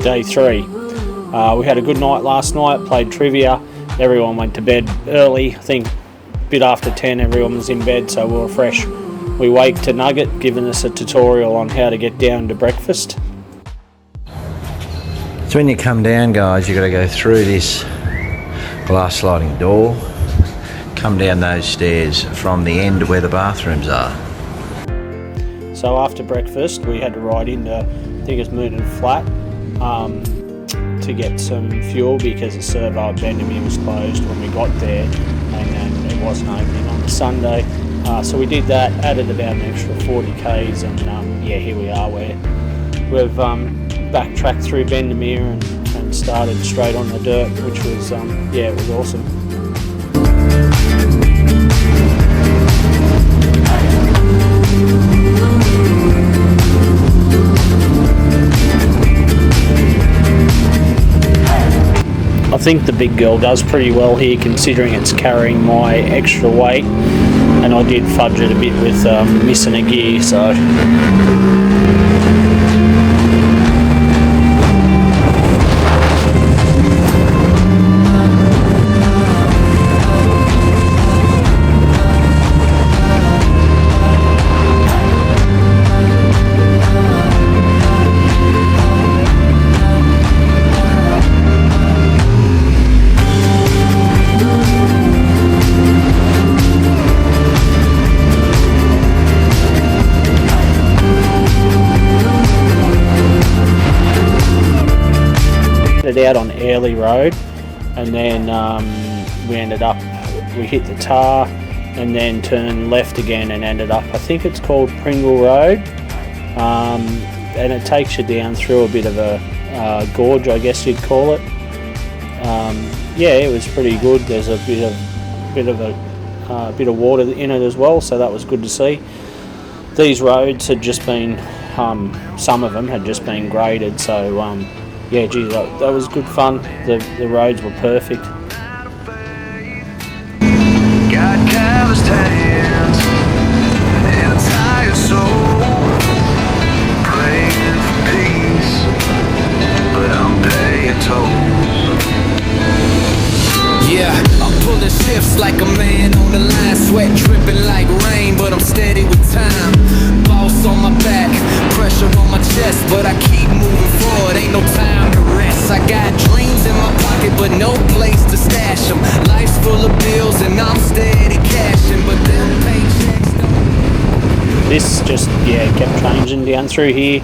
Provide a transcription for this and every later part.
day 3. We had a good night last night, played trivia, everyone went to bed early. I think a bit after 10 everyone was in bed, so we were fresh. We waked to Nugget, giving us a tutorial on how to get down to breakfast. So when you come down, guys, you've got to go through this glass sliding door, come down those stairs from the end where the bathrooms are. So after breakfast we had to ride into, I think it's Moon and Flat, to get some fuel because the servo at Bendemeer was closed when we got there, and it wasn't opening on the Sunday. So we did that, added about an extra 40 k's, and yeah, here we are. We've backtracked through Bendemeer and started straight on the dirt, which was yeah, it was awesome. I think the big girl does pretty well here considering it's carrying my extra weight, and I did fudge it a bit with missing a gear, so. Out on Airlie Road, and then we hit the tar and then turned left again and ended up, I think it's called Pringle Road, and it takes you down through a bit of a gorge, I guess you'd call it. Yeah, it was pretty good. There's a bit of water in it as well, so that was good to see. These roads had just been, some of them had just been graded, so yeah, gee, that was good fun. The roads were perfect. Got calloused hands and a tired soul, praying for peace, but I'm paying toll. Yeah, I'm pulling shifts like a man on the line, sweat dripping like rain, but I'm steady with time. Boss on my back, pressure on my chest, but I keep moving forward, ain't no time to rest. I got dreams in my pocket, but no place to stash them. Life's full of bills and I'm steady cashing, but them paychecks don't. This just, yeah, kept changing down through here,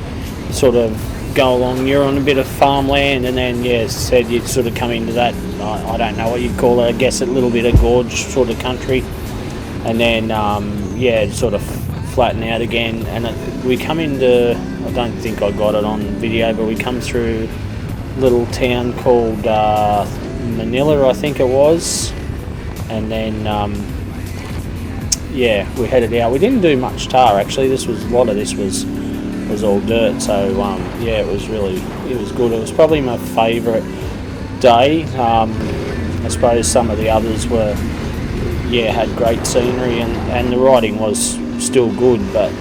sort of go along. You're on a bit of farmland, and then, yeah, said you'd sort of come into that, I don't know what you'd call it, I guess a little bit of gorge sort of country, and then, yeah, sort of flatten out again, and we come into, I don't think I got it on video, but we come through a little town called Manila, I think it was, and then yeah, we headed out. We didn't do much tar actually. A lot of this was all dirt, so yeah, it was good. It was probably my favourite day. I suppose some of the others were, yeah, had great scenery, and the riding was still good, but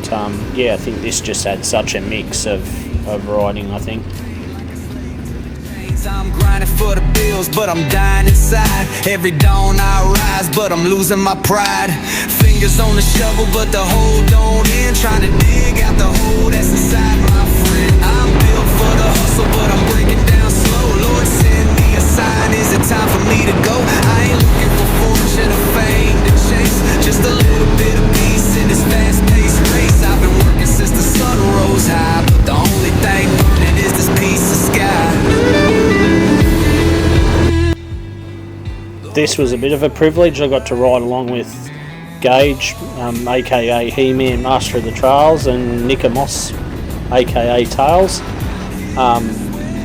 yeah, I think this just had such a mix of riding, I think. I'm grinding for the bills, but I'm dying inside. Every dawn I rise, but I'm losing my pride. Fingers on the shovel, but the hole don't end. Trying to dig out the hole that's inside, my friend. I'm built for the hustle, but I'm breaking down slow. Lord, send me a sign. Is it time for me to go? I ain't looking for fortune or fame to chase, just a little bit of peace in this fast-paced race. I've been working since the sun rose high, but the only thing burning is this piece of sky. This was a bit of a privilege. I got to ride along with Gage, aka He-Man, Master of the Trails, and Nick Moss, aka Tails.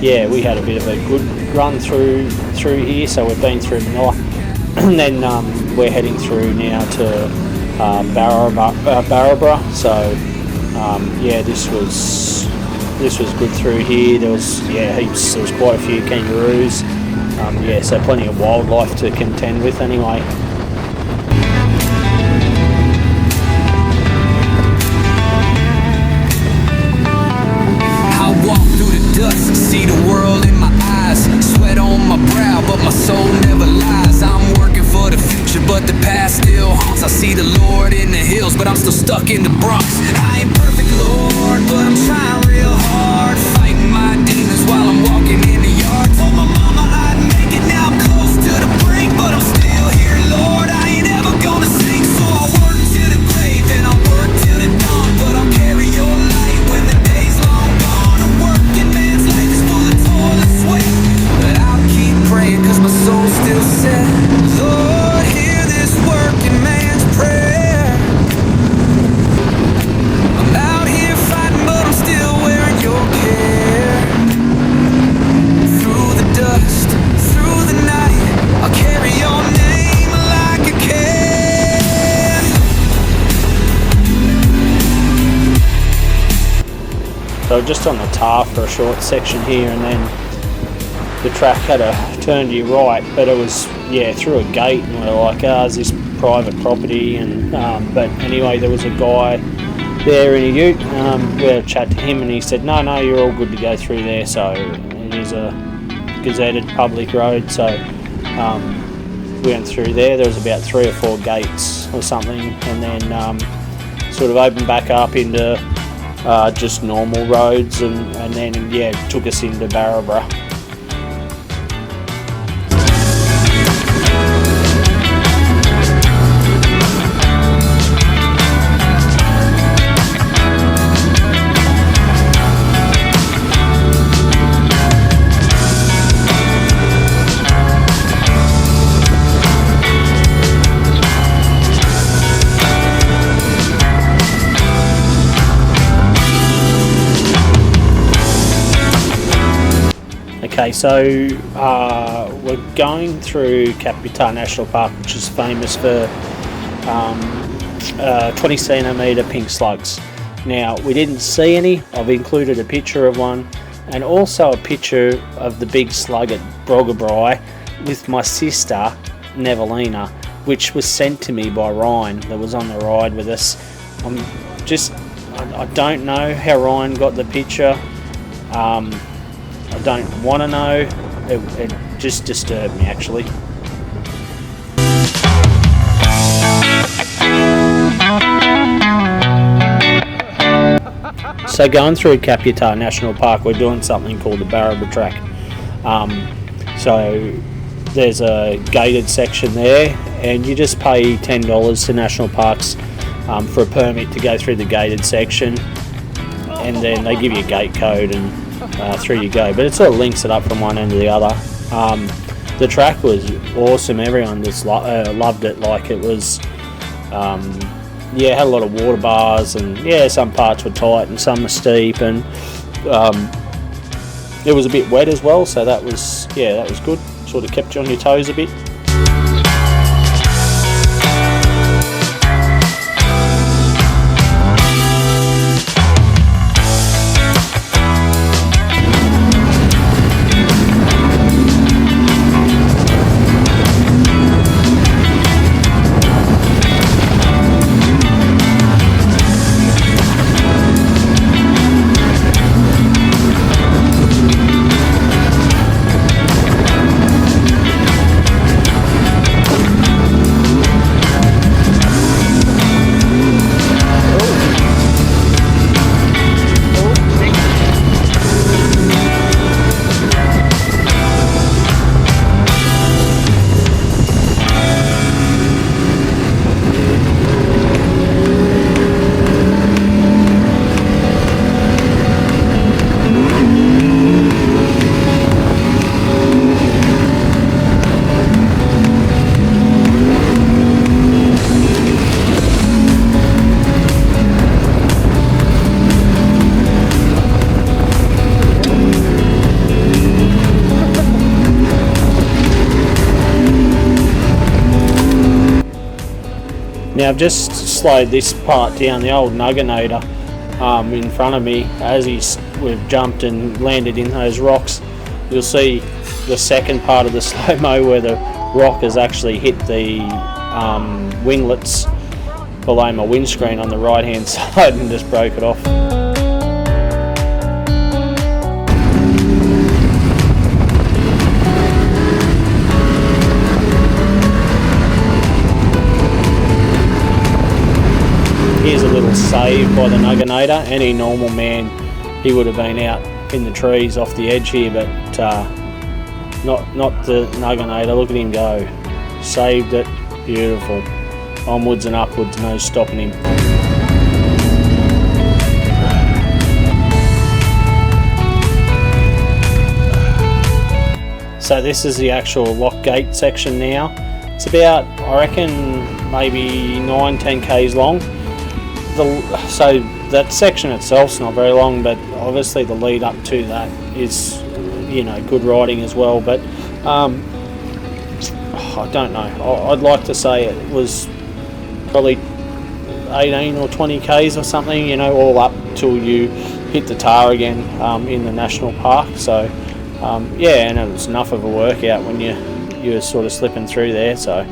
Yeah, we had a bit of a good run through here, so we've been through Manila, and then we're heading through now to Barabra. So yeah, this was good through here. There was heaps. There was quite a few kangaroos. Yeah, so plenty of wildlife to contend with anyway. I walk through the dust, see the world I see the Lord in the hills, but I'm still stuck in the Bronx. I ain't perfect, Lord, but I'm trying real hard, fighting my demons while I'm walking in the yard. Told my mama I'd make it, now I'm close to the brink, but I'm still here, Lord. I ain't ever gonna sink, so I work to the grave and I work till the dawn, but I'll carry your light when the day's long gone. A working man's life is full of toil and sweat, but I'll keep praying cause my soul's still set. Lord, hear this working man's prayer. I'm out here fighting, but I'm still wearing your care. Through the dust, through the night, I'll carry your name like a can. So just on the tar for a short section here, and then the track had a turn to your right, but it was, yeah, through a gate, and we're like, is this private property? And but anyway, there was a guy there in a ute. We had a chat to him, and he said, no, you're all good to go through there. So it is a gazetted public road. So we went through there. There was about 3 or 4 gates or something, and then sort of opened back up into just normal roads, and then, yeah, took us into Barabra. Okay, so we're going through KAPUTAR National Park, which is famous for 20 centimetre pink slugs. Now, we didn't see any. I've included a picture of one, and also a picture of the big slug at Brogabri with my sister Nevelina, which was sent to me by Ryan, that was on the ride with us. I don't know how Ryan got the picture. I don't want to know. It just disturbed me, actually. So going through KAPUTAR National Park, we're doing something called the Barabra Track. So there's a gated section there, and you just pay $10 to National Parks for a permit to go through the gated section, and then they give you a gate code, and through you go. But it sort of links it up from one end to the other. The track was awesome. Everyone just loved it. Like, it was, yeah, had a lot of water bars, and yeah, some parts were tight and some were steep, and it was a bit wet as well. So that was, yeah, that was good. Sort of kept you on your toes a bit. Now I've just slowed this part down, the old Nugganator in front of me. As we've jumped and landed in those rocks, you'll see the second part of the slow-mo where the rock has actually hit the winglets below my windscreen on the right hand side and just broke it off. by the Nugganator. Any normal man, he would have been out in the trees off the edge here, but not the Nugganator. Look at him go. Saved it. Beautiful. Onwards and upwards, no stopping him. So this is the actual lock gate section now. It's about, I reckon, maybe 9-10 k's long. So that section itself's not very long, but obviously the lead up to that is, you know, good riding as well. But I don't know. I'd like to say it was probably 18 or 20 k's or something, you know, all up till you hit the tar again in the national park. So yeah, and it was enough of a workout when you were sort of slipping through there. So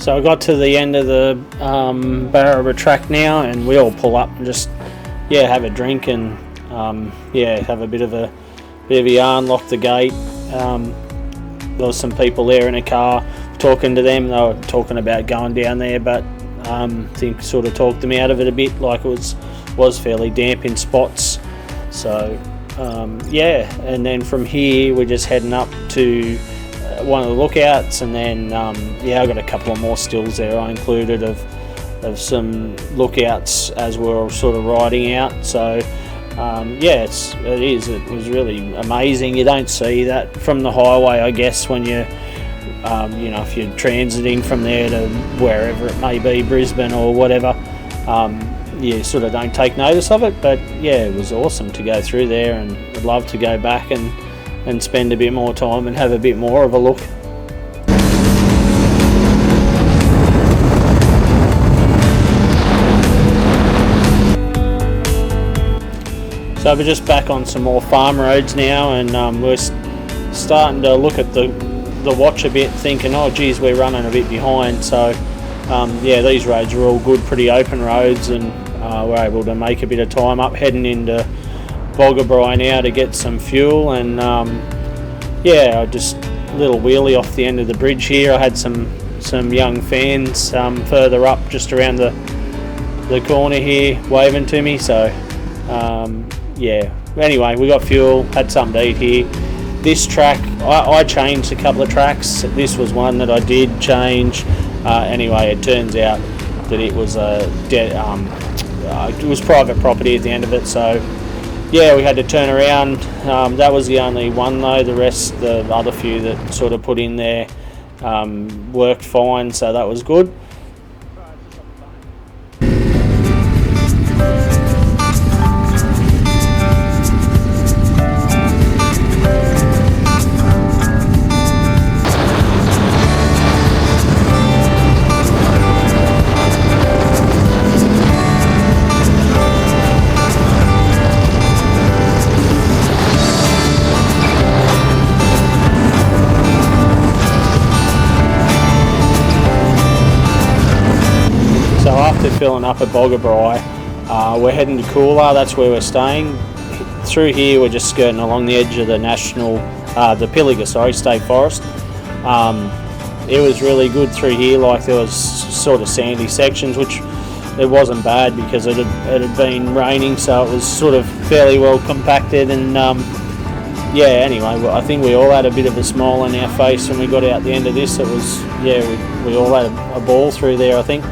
I got to the end of the Barrow track now, and we all pull up and just have a drink and have a bit of a yarn, lock the gate. There was some people there in a car talking to them. They were talking about going down there, but I think sort of talked them out of it a bit. Like it was fairly damp in spots. So and then from here we're just heading up to one of the lookouts, and then I got a couple of more stills there I included of some lookouts as we're sort of riding out. So it was really amazing. You don't see that from the highway, I guess, when you if you're transiting from there to wherever it may be, Brisbane or whatever. You sort of don't take notice of it, but it was awesome to go through there, and I'd love to go back and spend a bit more time and have a bit more of a look. So we're just back on some more farm roads now, and we're starting to look at the watch a bit, thinking, oh geez, we're running a bit behind. So these roads are all good, pretty open roads, and we're able to make a bit of time up heading into Boggabri now to get some fuel. And I just a little wheelie off the end of the bridge here. I had some young fans further up just around the corner here waving to me. So anyway, we got fuel, had something to eat here. This track, I changed a couple of tracks. This was one that I did change. Anyway, it turns out that it was it was private property at the end of it. So we had to turn around. That was the only one though. The other few that sort of put in there worked fine, so that was good. So after filling up at Boggabri, we're heading to COOLAH. That's where we're staying. Through here we're just skirting along the edge of the the Pilliga, state forest. It was really good through here. Like, there was sort of sandy sections, which it wasn't bad because it had been raining, so it was sort of fairly well compacted. And yeah, anyway, I think we all had a bit of a smile on our face when we got out the end of this. It was, yeah, we all had a ball through there, I think.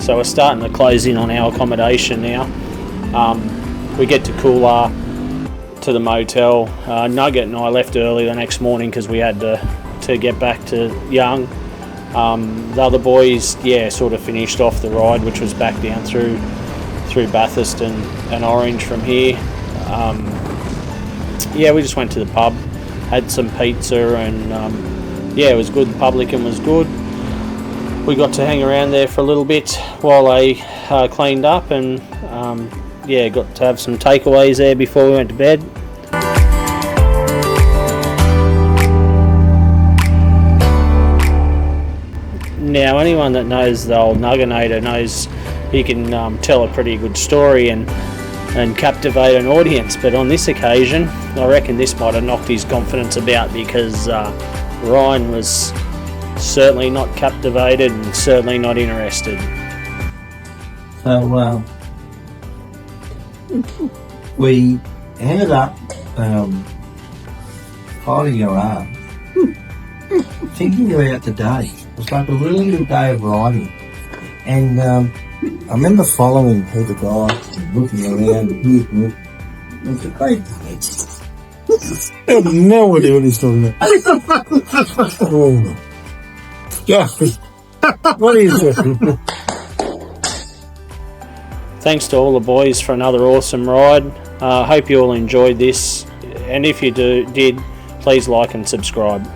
So we're starting to close in on our accommodation now. We get to COOLAH, to the motel. Nugget and I left early the next morning because we had to get back to Young. The other boys, yeah, sort of finished off the ride, which was back down through Bathurst and Orange from here. Yeah, we just went to the pub, had some pizza, and yeah, it was good. The publican was good. We got to hang around there for a little bit while they cleaned up, and yeah, got to have some takeaways there before we went to bed. Now, anyone that knows the old Nugganator knows he can tell a pretty good story and captivate an audience, but on this occasion I reckon this might have knocked his confidence about, because Ryan was certainly not captivated and certainly not interested. So we ended up hiding our arms, thinking about the day. It was like a really good day of riding, and I remember following Peter Guy and looking around. It was a great day. I have no idea what he's talking about. Oh. Yeah. What are you doing? Thanks to all the boys for another awesome ride. Hope you all enjoyed this, and if you did, please like and subscribe.